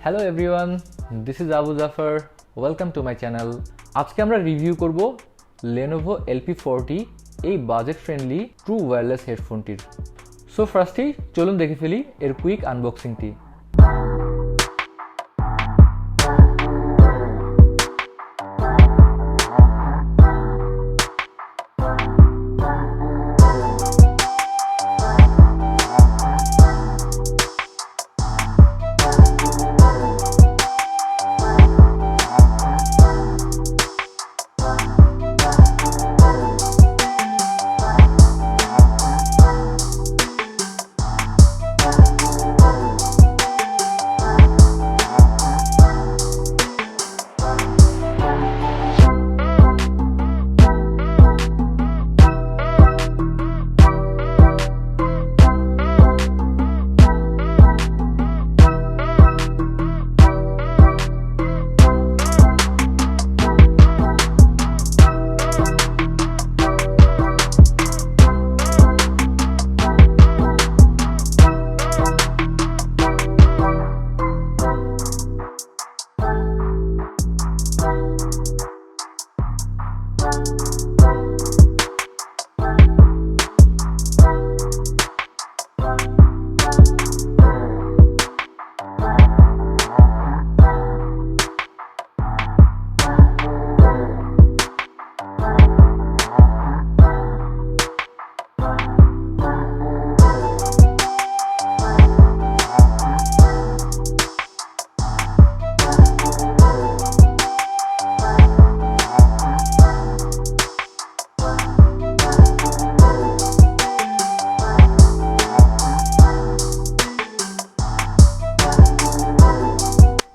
Hello everyone, this is Abu Zafar. Welcome to my channel. আজকে আমরা review করব Lenovo LP40 এই budget friendly true wireless হেডফোনটির। So ফার্স্টেই চলুন দেখে ফেলি এর কুইক আনবক্সিংটি।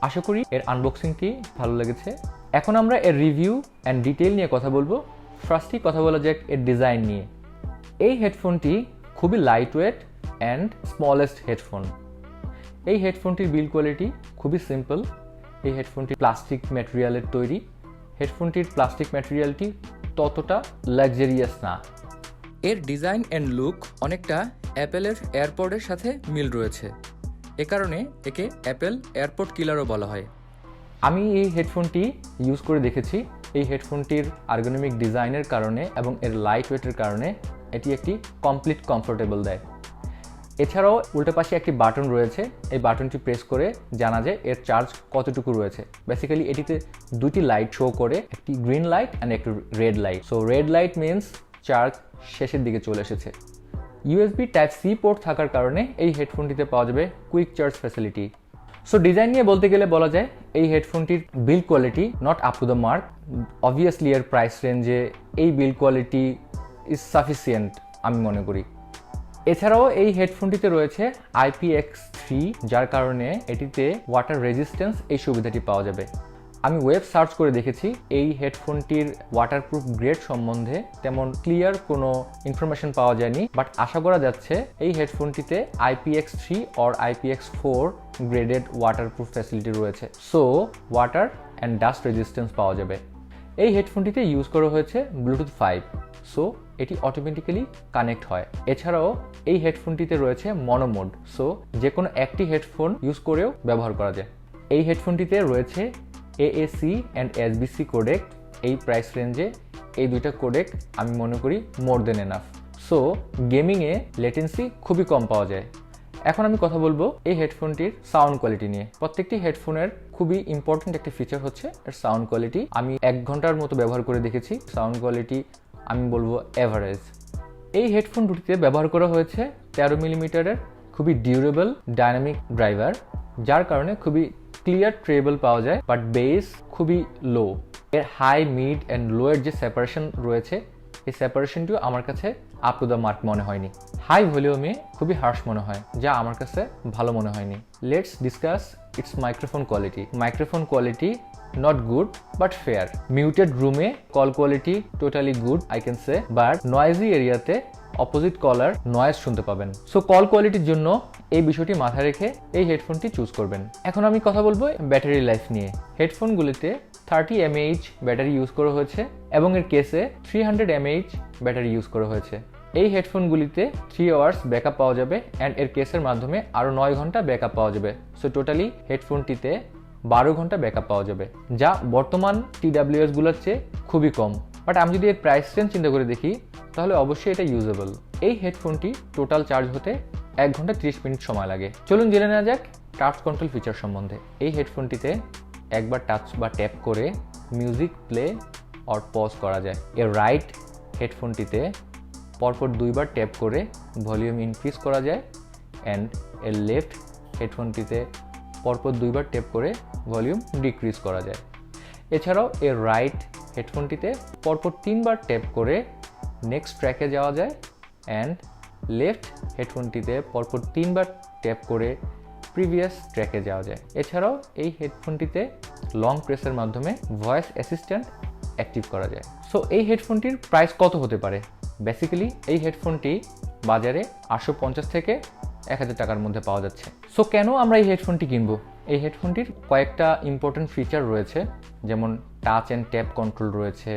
আশা করি এর আনবক্সিংটি ভালো লেগেছে। এখন আমরা এর রিভিউ অ্যান্ড ডিটেইল নিয়ে কথা বলবো। ফার্স্টই কথা বলা যাক এর ডিজাইন নিয়ে। এই হেডফোনটি খুবই light weight and smallest headphone. এই হেডফোনটির বিল্ড কোয়ালিটি খুবই সিম্পল। এই হেডফোনটি প্লাস্টিক ম্যাটেরিয়ালের তৈরি। হেডফোনটির প্লাস্টিক ম্যাটেরিয়ালটি ততটা লাক্সারিয়াস না। এর ডিজাইন অ্যান্ড লুক অনেকটা অ্যাপেলের এয়ারপডের সাথে মিল রয়েছে। এ কারণে একে অ্যাপেল এয়ারপড কিলারও বলা হয়। আমি এই হেডফোনটি ইউজ করে দেখেছি। এই হেডফোনটির আর্গোনমিক ডিজাইনের কারণে এবং এর লাইট ওয়েটের কারণে এটি একটি কমপ্লিট কমফোর্টেবল দেয়। এছাড়াও উল্টো পাশে একটি বাটন রয়েছে। এই বাটনটি প্রেস করে জানা যায় এর চার্জ কতটুকু রয়েছে। বেসিক্যালি এটিতে দুটি লাইট শো করে, একটি গ্রিন লাইট অ্যান্ড একটি red light. So red light means charge শেষের দিকে চলে এসেছে। USB Type-C পোর্ট থাকার কারণে এই হেডফোনটিতে পাওয়া যাবে quick charge facility. So design নিয়ে বলতে গেলে বলা যায় এই হেডফোনটির build quality not up to the mark. Obviously এর প্রাইস রেঞ্জে এই বিল্ড কোয়ালিটি ইজ সাফিসিয়েন্ট আমি মনে করি। এছাড়াও এই হেডফোনটিতে রয়েছে IPX3, যার কারণে এটিতে ওয়াটার রেজিস্ট্যান্স এই সুবিধাটি পাওয়া যাবে। আমি ওয়েব সার্চ করে দেখেছি এই হেডফোনটির ওয়াটারপ্রুফ গ্রেড সম্বন্ধে তেমন ক্লিয়ার কোনো ইনফরমেশন পাওয়া যায়নি, বাট আশা করা যাচ্ছে এই হেডফোনটিতে IPX3 or IPX4 graded waterproof facility রয়েছে। So water and dust resistance পাওয়া যাবে। এই হেডফোনটিতে ইউজ করা হয়েছে ব্লুটুথ 5, সো এটি অটোমেটিক্যালি কানেক্ট হয়। এছাড়াও এই হেডফোনটিতে রয়েছে মনো মোড, সো যে কোনো একটি হেডফোন ইউজ করেও ব্যবহার করা যায়। এই হেডফোনটিতে রয়েছে AAC অ্যান্ড SBC কোডেক। এই প্রাইস রেঞ্জে এই দুইটা কোডেক আমি মনে করি মোর দেন এনাফ। সো গেমিংয়ে লেটেন্সি খুবই কম পাওয়া যায়। এখন আমি কথা বলবো এই হেডফোনটির সাউন্ড কোয়ালিটি নিয়ে। প্রত্যেকটি হেডফোনের খুবই ইম্পর্টেন্ট একটি ফিচার হচ্ছে এর সাউন্ড কোয়ালিটি। আমি 1 ঘন্টার মতো ব্যবহার করে দেখেছি। সাউন্ড কোয়ালিটি আমি বলবো এভারেজ। এই হেডফোন দুটিতে ব্যবহার করা হয়েছে 13 মিলিমিটারের খুবই ডিউরেবল ডাইনামিক ড্রাইভার, যার কারণে খুবই ক্লিয়ার ট্রেবল পাওয়া যায়, বাট বেস খুবই লো। এর হাই, মিড অ্যান্ড লো এর যে সেপারেশন রয়েছে, এই সেপারেশনটিও আমার কাছে আপ টু দ্য মার্ক মনে হয়নি। হাই ভলিউমে খুবই হার্শ মনে হয়, যা আমার কাছে ভালো মনে হয়নি। Let's discuss it's microphone quality. Microphone quality not good but fair. Muted room e call quality totally good I can say, but noisy area te opposite caller noise শুনতে পাবেন। সো কল কোয়ালিটির জন্য এই বিষয়টি মাথায় রেখে এই হেডফোনটি চুজ করবেন। এখন আমি কথা বলবো ব্যাটারি লাইফ নিয়ে। হেডফোনগুলিতে 30 mAh ব্যাটারি ইউজ করা হয়েছে এবং এর কেসে 300 mAh ব্যাটারি ইউজ করা হয়েছে। এই হেডফোনগুলিতে 3 আওয়ার্স ব্যাকআপ পাওয়া যাবে অ্যান্ড এর কেসের মাধ্যমে আরও 9 ঘন্টা ব্যাকআপ পাওয়া যাবে। সো টোটালি হেডফোনটিতে 12 ঘন্টা ব্যাকআপ পাওয়া যাবে, যা বর্তমান TWS গুলোর চেয়ে খুবই কম। বাট আমি যদি এর প্রাইস রেঞ্জ চিন্তা করে দেখি তাহলে অবশ্যই এটা ইউজেবল। এই হেডফোনটি টোটাল চার্জ হতে 1 ঘন্টা 30 মিনিট সময় লাগে। চলুন জেনে নেওয়া যাক টাচ কন্ট্রোল ফিচার সম্বন্ধে। এই হেডফোনটিতে একবার টাচ বা ট্যাপ করে মিউজিক প্লে অর পজ করা যায়। এর রাইট হেডফোনটিতে পরপর 2 বার ট্যাপ করে ভলিউম ইনক্রিজ করা যায় অ্যান্ড এর লেফট হেডফোনটিতে পরপর 2 বার ট্যাপ করে ভলিউম ডিক্রিজ করা যায়। এছাড়াও এর রাইট হেডফোনটিতে পরপর 3 বার ট্যাপ করে নেক্সট ট্র্যাকে যাওয়া যায় অ্যান্ড লেফট হেডফোনটিতে পরপর 3 বার ট্যাপ করে প্রিভিয়াস ট্র্যাকে যাওয়া যায়। এছাড়াও এই হেডফোনটিতে লং প্রেসের মাধ্যমে ভয়েস অ্যাসিস্ট্যান্ট অ্যাক্টিভ করা যায়। সো এই হেডফোনটির প্রাইস কত হতে পারে? বেসিক্যালি এই হেডফোনটি বাজারে 850 থেকে 1000 টাকার মধ্যে পাওয়া যাচ্ছে। সো কেন আমরা এই হেডফোনটি কিনবো? এই হেডফোনটির কয়েকটা ইম্পর্টেন্ট ফিচার রয়েছে, যেমন টাচ অ্যান্ড ট্যাপ কন্ট্রোল রয়েছে,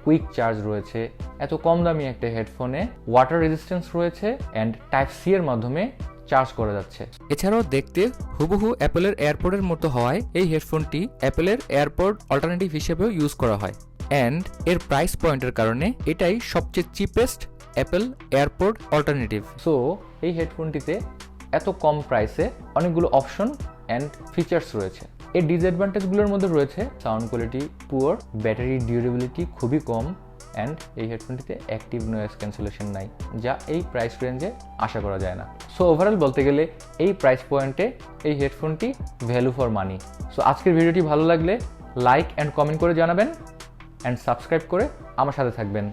কুইক চার্জ রয়েছে, এত কম দামি একটা হেডফোনে ওয়াটার রেজিস্ট্যান্স রয়েছে অ্যান্ড টাইপ সি এর মাধ্যমে চার্জ করা যাচ্ছে। এছাড়াও দেখতে হুবহু অ্যাপেলের এয়ারপডের মতো হওয়ায় এই হেডফোনটি অ্যাপেলের এয়ারপড অল্টারনেটিভ হিসেবেও ইউজ করা হয় অ্যান্ড এর প্রাইস পয়েন্টের কারণে এটাই সবচেয়ে cheapest Apple AirPod alternative. So এই হেডফোনটিতে এত কম প্রাইসে অনেকগুলো অপশন অ্যান্ড ফিচার্স রয়েছে। এর ডিসঅ্যাডভান্টেজগুলোর মধ্যে রয়েছে sound quality poor, battery durability খুবই কম অ্যান্ড এই হেডফোনটিতে অ্যাক্টিভ নয়েজ ক্যান্সেলেশন নাই, যা এই প্রাইস রেঞ্জে আশা করা যায় না। সো ওভারঅল বলতে গেলে এই প্রাইস পয়েন্টে এই হেডফোনটি ভ্যালু ফর মানি। সো আজকের ভিডিওটি ভালো লাগলে লাইক অ্যান্ড কমেন্ট করে জানাবেন অ্যান্ড সাবস্ক্রাইব করে আমার সাথে থাকবেন।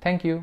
Thank you.